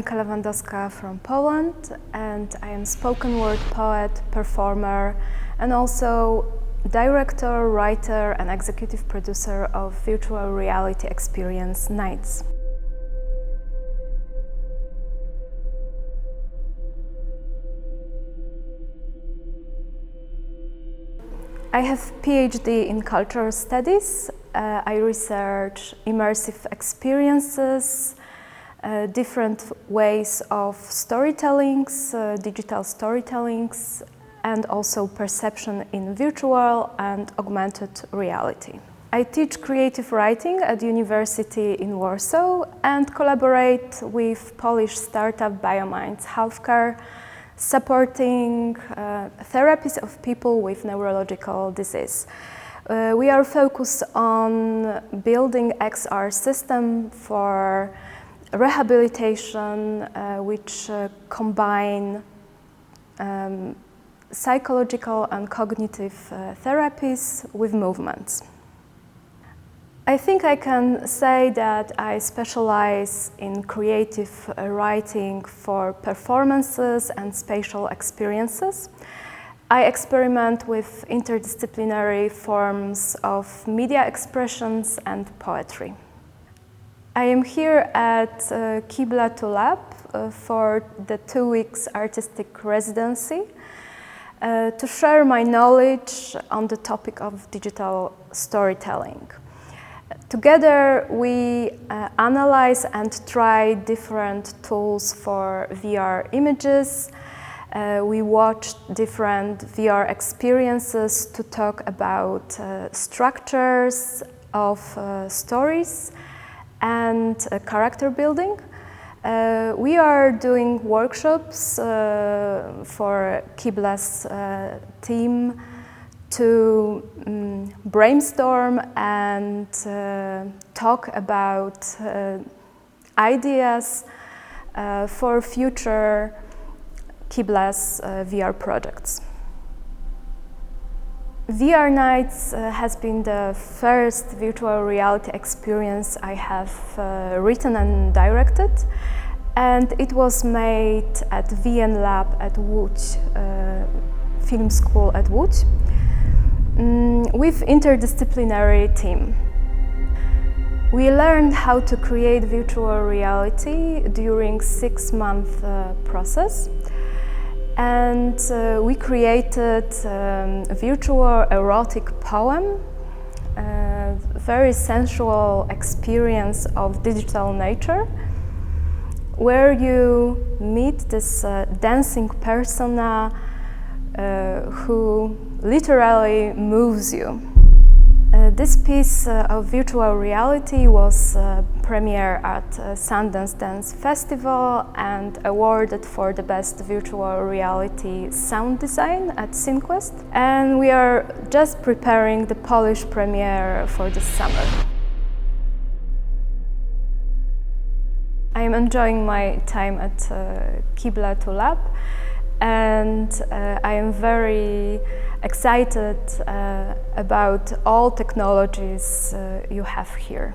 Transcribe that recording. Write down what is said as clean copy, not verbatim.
Weronika Lewandowska from Poland, and I am spoken word poet, performer, and also director, writer, and executive producer of virtual reality experience Nights. I have PhD in cultural studies. I research immersive experiences, different ways of storytellings, digital storytellings, and also perception in virtual and augmented reality. I teach creative writing at university in Warsaw and collaborate with Polish startup BioMinds Healthcare, supporting therapies of people with neurological disease. We are focused on building XR system for rehabilitation, which combine psychological and cognitive therapies with movements. I think I can say that I specialize in creative writing for performances and spatial experiences. I experiment with interdisciplinary forms of media expressions and poetry. I am here at KIBLA2LAB for the 2 weeks artistic residency to share my knowledge on the topic of digital storytelling. Together we analyze and try different tools for VR images. We watch different VR experiences to talk about structures of stories and character building. We are doing workshops for KIBLA's team to brainstorm and talk about ideas for future KIBLA's VR projects. VR Nights has been the first virtual reality experience I have written and directed, and it was made at VM Lab at Łódź, film school at Łódź, with interdisciplinary team. We learned how to create virtual reality during 6-month process, and we created a virtual erotic poem, a very sensual experience of digital nature, where you meet this dancing persona who literally moves you. This piece of virtual reality was premiered at Sundance Dance Festival and awarded for the best virtual reality sound design at Synquest. And we are just preparing the Polish premiere for this summer. I am enjoying my time at KIBLA2LAB, and I am very excited about all technologies you have here.